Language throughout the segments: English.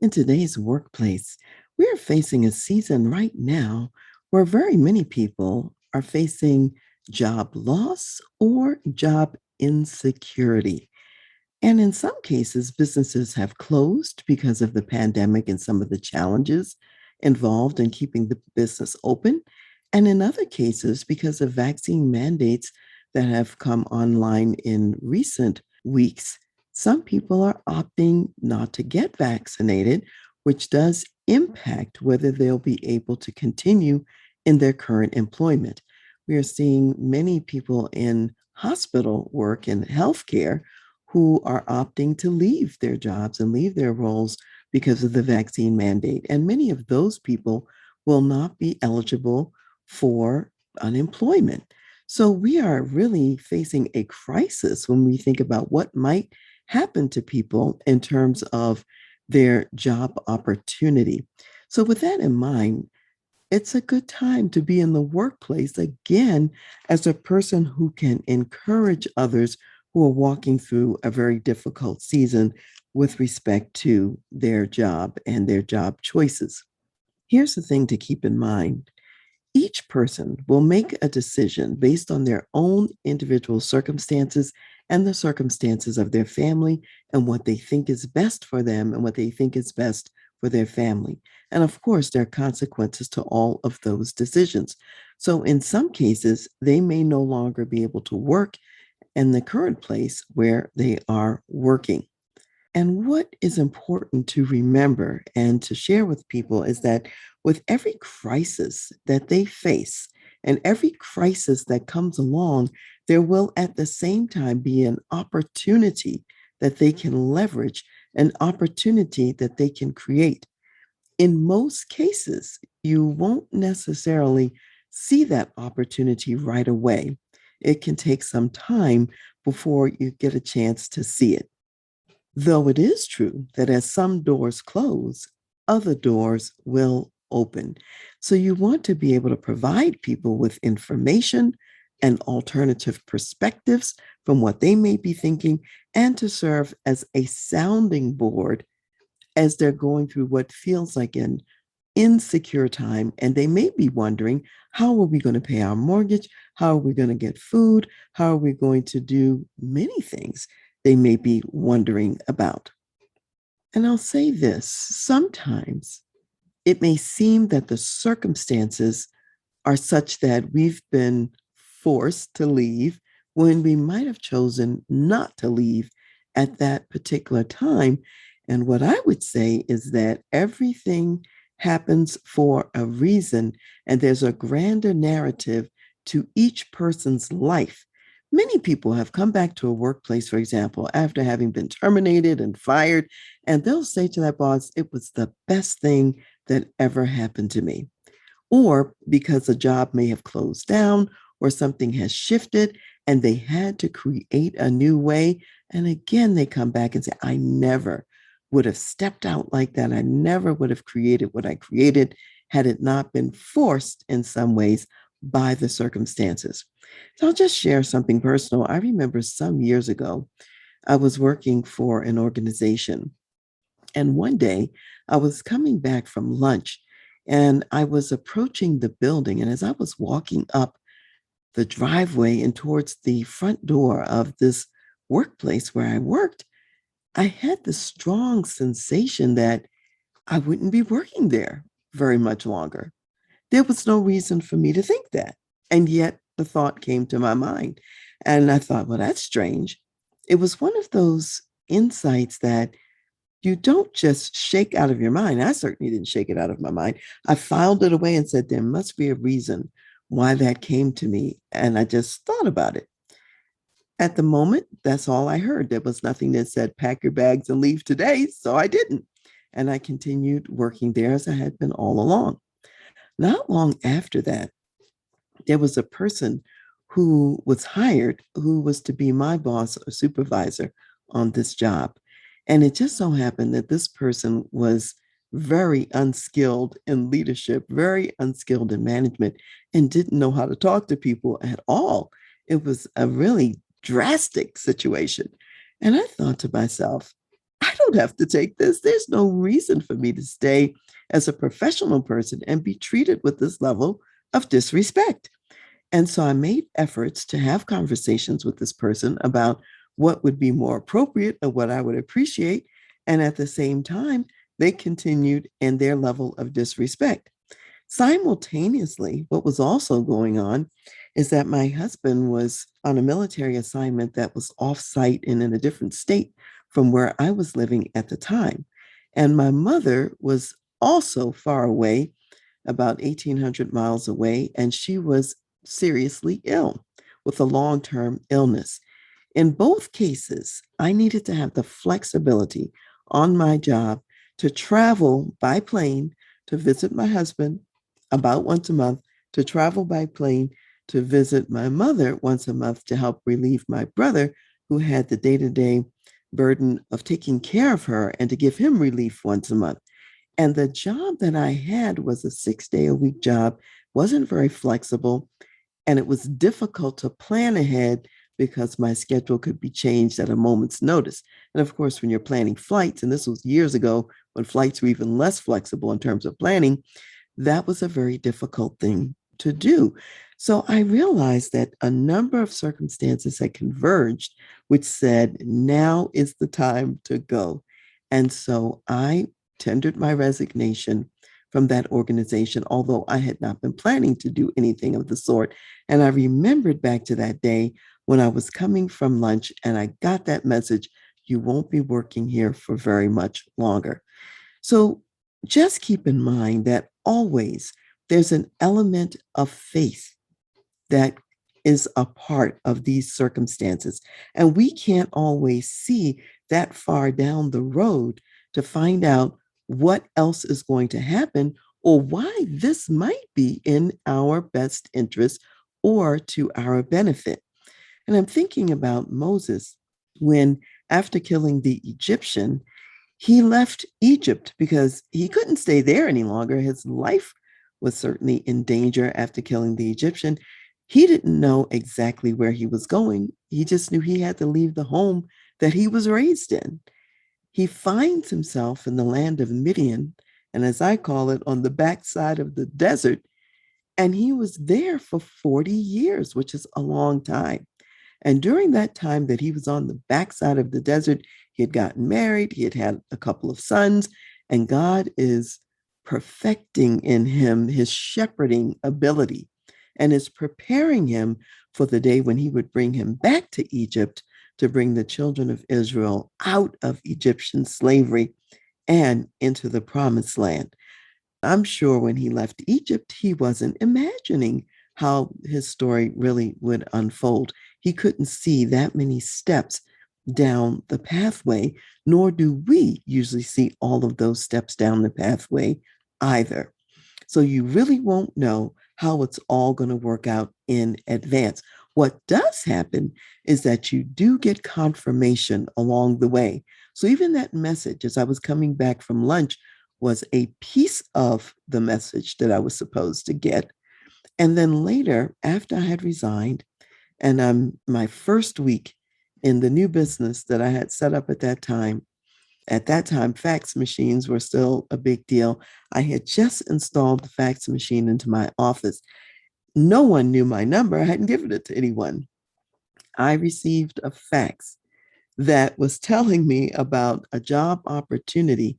In today's workplace, we are facing a season right now where very many people are facing job loss or job insecurity. And in some cases, businesses have closed because of the pandemic and some of the challenges involved in keeping the business open. And in other cases, because of vaccine mandates that have come online in recent weeks, some people are opting not to get vaccinated, which does impact whether they'll be able to continue in their current employment. We are seeing many people in hospital work and healthcare who are opting to leave their jobs and leave their roles because of the vaccine mandate. And many of those people will not be eligible for unemployment. So we are really facing a crisis when we think about what might happen to people in terms of their job opportunity. So, with that in mind, it's a good time to be in the workplace again as a person who can encourage others who are walking through a very difficult season with respect to their job and their job choices. Here's the thing to keep in mind: each person will make a decision based on their own individual circumstances and the circumstances of their family and what they think is best for them and what they think is best for their family. And of course, there are consequences to all of those decisions. So, in some cases, they may no longer be able to work in the current place where they are working. And what is important to remember and to share with people is that with every crisis that they face and every crisis that comes along, there will at the same time be an opportunity that they can leverage, an opportunity that they can create. In most cases, you won't necessarily see that opportunity right away. It can take some time before you get a chance to see it. Though it is true that as some doors close, other doors will open. So you want to be able to provide people with information and alternative perspectives from what they may be thinking, and to serve as a sounding board as they're going through what feels like an insecure time. And they may be wondering, how are we going to pay our mortgage? How are we going to get food? How are we going to do many things they may be wondering about? And I'll say this: sometimes it may seem that the circumstances are such that we've been forced to leave when we might have chosen not to leave at that particular time. And what I would say is that everything happens for a reason, and there's a grander narrative to each person's life. Many people have come back to a workplace, for example, after having been terminated and fired, and they'll say to that boss, "It was the best thing that ever happened to me." Or because a job may have closed down or something has shifted and they had to create a new way. And again, they come back and say, "I never would have stepped out like that. I never would have created what I created had it not been forced in some ways by the circumstances." So I'll just share something personal. I remember some years ago, I was working for an organization, and one day I was coming back from lunch and I was approaching the building. And as I was walking up the driveway and towards the front door of this workplace where I worked, I had the strong sensation that I wouldn't be working there very much longer. There was no reason for me to think that. And yet the thought came to my mind. And I thought, well, that's strange. It was one of those insights that you don't just shake out of your mind. I certainly didn't shake it out of my mind. I filed it away and said, there must be a reason why that came to me. And I just thought about it. At the moment, that's all I heard. There was nothing that said, pack your bags and leave today. So I didn't. And I continued working there as I had been all along. Not long after that, there was a person who was hired who was to be my boss or supervisor on this job. And it just so happened that this person was very unskilled in leadership, very unskilled in management, and didn't know how to talk to people at all. It was a really drastic situation. And I thought to myself, I don't have to take this. There's no reason for me to stay as a professional person and be treated with this level of disrespect. And so I made efforts to have conversations with this person about what would be more appropriate and what I would appreciate. And at the same time, they continued in their level of disrespect. Simultaneously, what was also going on is that my husband was on a military assignment that was off-site and in a different state from where I was living at the time. And my mother was also far away, about 1,800 miles away, and she was seriously ill with a long-term illness. In both cases, I needed to have the flexibility on my job to travel by plane to visit my husband about once a month, to travel by plane to visit my mother once a month to help relieve my brother, who had the day to day burden of taking care of her, and to give him relief once a month. And the job that I had was a 6 day a week job, wasn't very flexible, and it was difficult to plan ahead because my schedule could be changed at a moment's notice. And of course, when you're planning flights, and this was years ago when flights were even less flexible in terms of planning, that was a very difficult thing to do. So I realized that a number of circumstances had converged, which said, now is the time to go. And so I tendered my resignation from that organization, although I had not been planning to do anything of the sort. And I remembered back to that day when I was coming from lunch and I got that message, you won't be working here for very much longer. So just keep in mind that always there's an element of faith that is a part of these circumstances. And we can't always see that far down the road to find out what else is going to happen or why this might be in our best interest or to our benefit. And I'm thinking about Moses when, after killing the Egyptian, he left Egypt because he couldn't stay there any longer. His life was certainly in danger after killing the Egyptian. He didn't know exactly where he was going. He just knew he had to leave the home that he was raised in. He finds himself in the land of Midian, and as I call it, on the backside of the desert. And he was there for 40 years, which is a long time. And during that time that he was on the backside of the desert, he had gotten married, he had had a couple of sons, and God is perfecting in him his shepherding ability and is preparing him for the day when he would bring him back to Egypt to bring the children of Israel out of Egyptian slavery and into the promised land. I'm sure when he left Egypt, he wasn't imagining how his story really would unfold. He couldn't see that many steps down the pathway, nor do we usually see all of those steps down the pathway either. So you really won't know how it's all going to work out in advance. What does happen is that you do get confirmation along the way. So even that message, as I was coming back from lunch, was a piece of the message that I was supposed to get. And then later, after I had resigned, and my first week in the new business that I had set up at that time, fax machines were still a big deal. I had just installed the fax machine into my office. No one knew my number. I hadn't given it to anyone. I received a fax that was telling me about a job opportunity,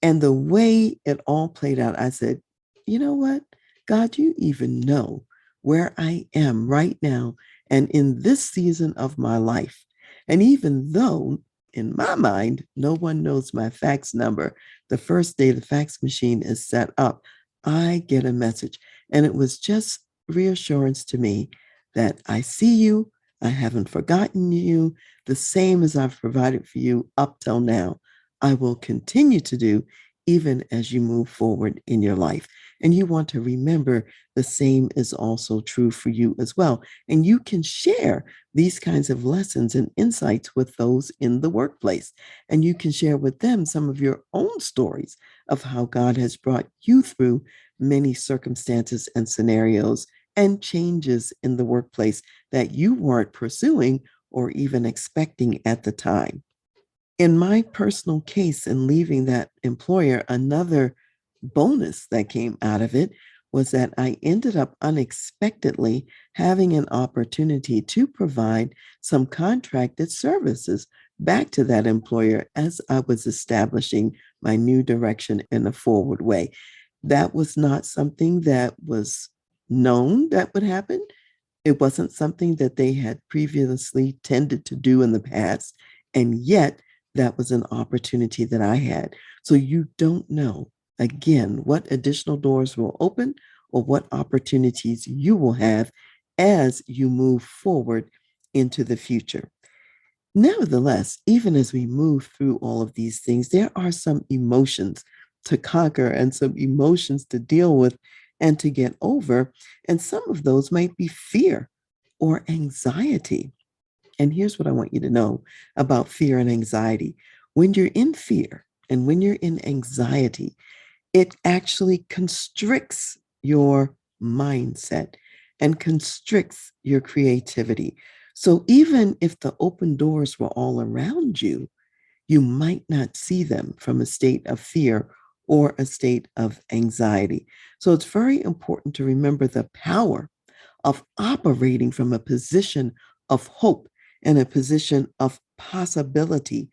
and the way it all played out, I said, you know what? God, you even know where I am right now and in this season of my life. And even though in my mind, no one knows my fax number, the first day the fax machine is set up, I get a message. And it was just reassurance to me that I see you, I haven't forgotten you, the same as I've provided for you up till now. I will continue to do even as you move forward in your life. And you want to remember the same is also true for you as well. And you can share these kinds of lessons and insights with those in the workplace. And you can share with them some of your own stories of how God has brought you through many circumstances and scenarios and changes in the workplace that you weren't pursuing or even expecting at the time. In my personal case, in leaving that employer, another bonus that came out of it was that I ended up unexpectedly having an opportunity to provide some contracted services back to that employer as I was establishing my new direction in a forward way. That was not something that was known that would happen. It wasn't something that they had previously tended to do in the past. And yet, that was an opportunity that I had. So you don't know, again, what additional doors will open or what opportunities you will have as you move forward into the future. Nevertheless, even as we move through all of these things, there are some emotions to conquer and some emotions to deal with and to get over. And some of those might be fear or anxiety. And here's what I want you to know about fear and anxiety. When you're in fear and when you're in anxiety, it actually constricts your mindset and constricts your creativity. So even if the open doors were all around you, you might not see them from a state of fear or a state of anxiety. So it's very important to remember the power of operating from a position of hope and a position of possibility,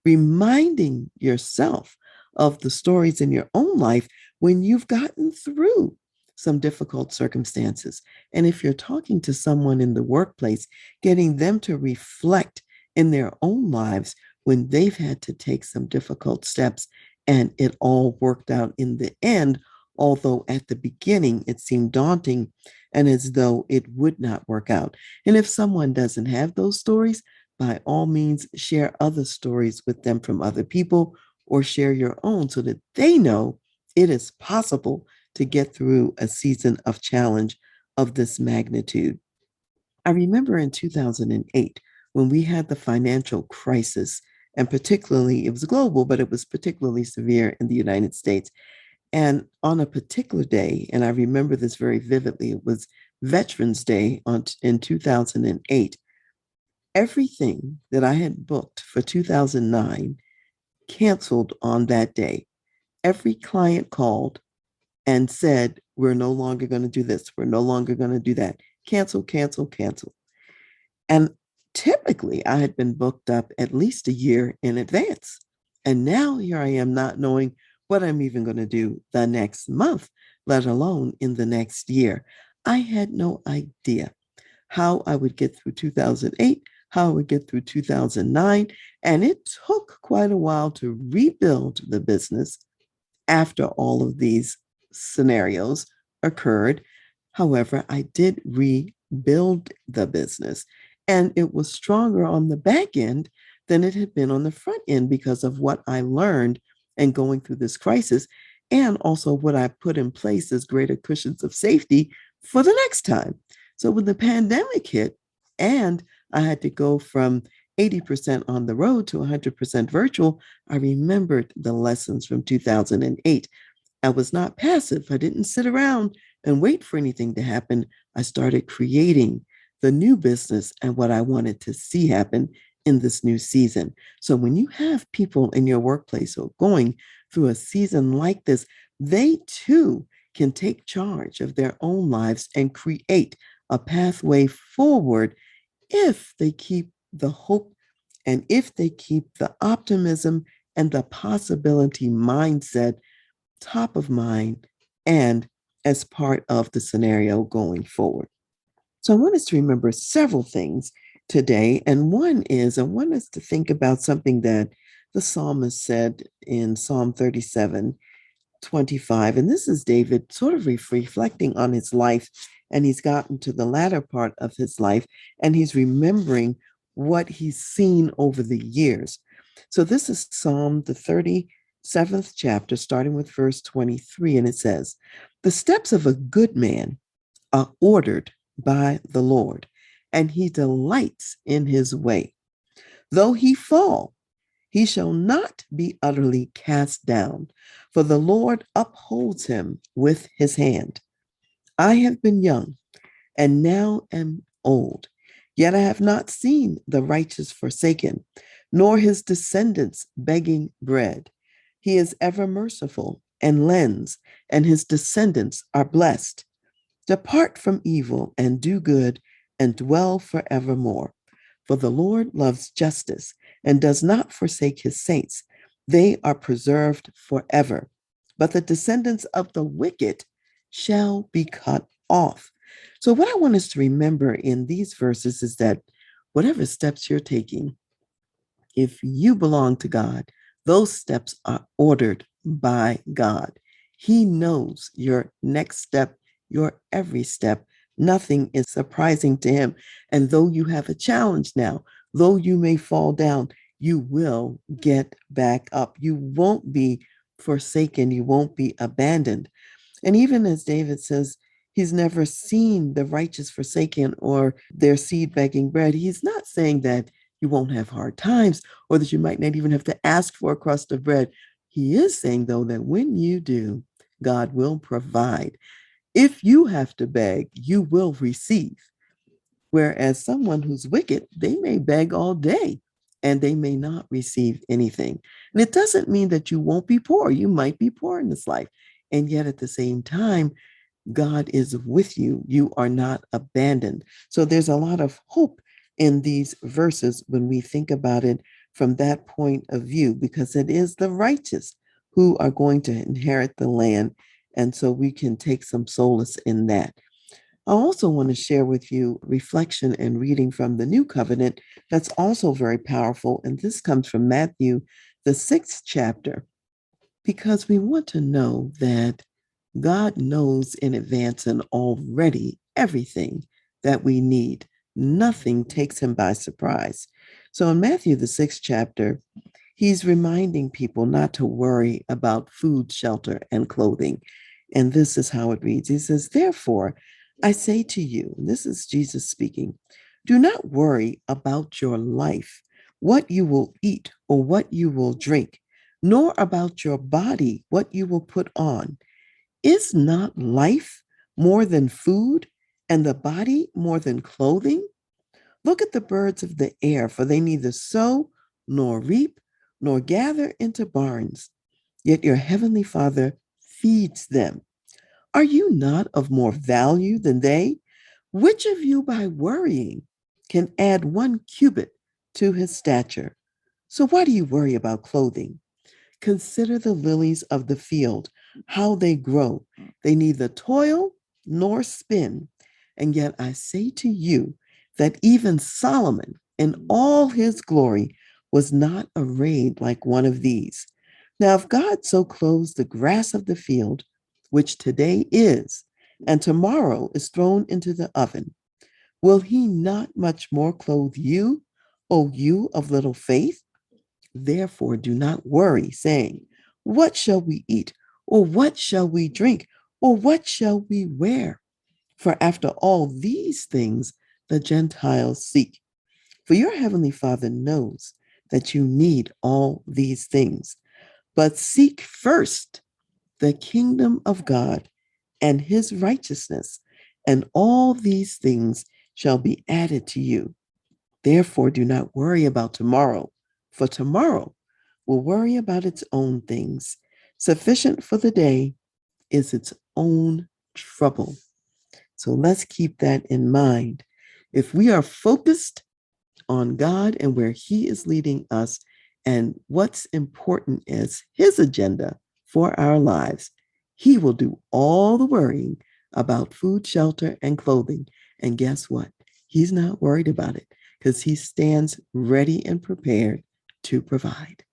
reminding yourself of the stories in your own life when you've gotten through some difficult circumstances. And if you're talking to someone in the workplace, getting them to reflect in their own lives when they've had to take some difficult steps and it all worked out in the end, although at the beginning it seemed daunting and as though it would not work out. And if someone doesn't have those stories, by all means, share other stories with them from other people or share your own so that they know it is possible to get through a season of challenge of this magnitude. I remember in 2008 when we had the financial crisis, and particularly it was global, but it was particularly severe in the United States. And on a particular day, and I remember this very vividly, it was Veterans Day in 2008. Everything that I had booked for 2009 canceled on that day. Every client called and said, we're no longer going to do this. We're no longer going to do that. Cancel, cancel, cancel. And typically, I had been booked up at least a year in advance. And now here I am not knowing what I'm even going to do the next month, let alone in the next year. I had no idea how I would get through 2008, how I would get through 2009. And it took quite a while to rebuild the business after all of these scenarios occurred. However, I did rebuild the business and it was stronger on the back end than it had been on the front end because of what I learned and going through this crisis. And also what I put in place as greater cushions of safety for the next time. So when the pandemic hit and I had to go from 80% on the road to 100% virtual, I remembered the lessons from 2008. I was not passive. I didn't sit around and wait for anything to happen. I started creating the new business and what I wanted to see happen in this new season. So when you have people in your workplace who are going through a season like this, they too can take charge of their own lives and create a pathway forward if they keep the hope and if they keep the optimism and the possibility mindset top of mind and as part of the scenario going forward. So I want us to remember several things today. And one is I want us to think about something that the psalmist said in Psalm 37:25. And this is David sort of reflecting on his life. And he's gotten to the latter part of his life and he's remembering what he's seen over the years. So this is Psalm, the 37th chapter, starting with verse 23. And it says, the steps of a good man are ordered by the Lord, and he delights in his way. Though he fall, he shall not be utterly cast down, for the Lord upholds him with his hand. I have been young and now am old, yet I have not seen the righteous forsaken, nor his descendants begging bread. He is ever merciful and lends, and his descendants are blessed. Depart from evil and do good and dwell forevermore. For the Lord loves justice and does not forsake his saints. They are preserved forever. But the descendants of the wicked shall be cut off. So, what I want us to remember in these verses is that whatever steps you're taking, if you belong to God, those steps are ordered by God. He knows your next step, your every step. Nothing is surprising to him. And though you have a challenge now, though you may fall down, you will get back up. You won't be forsaken. You won't be abandoned. And even as David says, he's never seen the righteous forsaken or their seed begging bread. He's not saying that you won't have hard times or that you might not even have to ask for a crust of bread. He is saying, though, that when you do, God will provide. If you have to beg, you will receive. Whereas someone who's wicked, they may beg all day and they may not receive anything. And it doesn't mean that you won't be poor. You might be poor in this life. And yet at the same time, God is with you. You are not abandoned. So there's a lot of hope in these verses when we think about it from that point of view, because it is the righteous who are going to inherit the land. And so we can take some solace in that. I also want to share with you reflection and reading from the New Covenant that's also very powerful. And this comes from Matthew, the 6th chapter, because we want to know that God knows in advance and already everything that we need. Nothing takes him by surprise. So in Matthew, the 6th chapter, he's reminding people not to worry about food, shelter, and clothing. And this is how it reads. He says, therefore, I say to you, and this is Jesus speaking, do not worry about your life, what you will eat or what you will drink, nor about your body, what you will put on. Is not life more than food, and the body more than clothing? Look at the birds of the air, for they neither sow nor reap nor gather into barns, yet your heavenly Father feeds them. Are you not of more value than they? Which of you, by worrying, can add 1 cubit to his stature? So why do you worry about clothing? Consider the lilies of the field, how they grow. They neither toil nor spin. And yet I say to you that even Solomon in all his glory was not arrayed like one of these. Now, if God so clothes the grass of the field, which today is, and tomorrow is thrown into the oven, will he not much more clothe you, O you of little faith? Therefore, do not worry, saying, what shall we eat? Or what shall we drink? Or what shall we wear? For after all these things the Gentiles seek. For your heavenly Father knows that you need all these things. But seek first the kingdom of God and his righteousness, and all these things shall be added to you. Therefore, do not worry about tomorrow, for tomorrow will worry about its own things. Sufficient for the day is its own trouble. So let's keep that in mind. If we are focused on God and where he is leading us, and what's important is his agenda for our lives, he will do all the worrying about food, shelter, and clothing. And guess what? He's not worried about it because he stands ready and prepared to provide.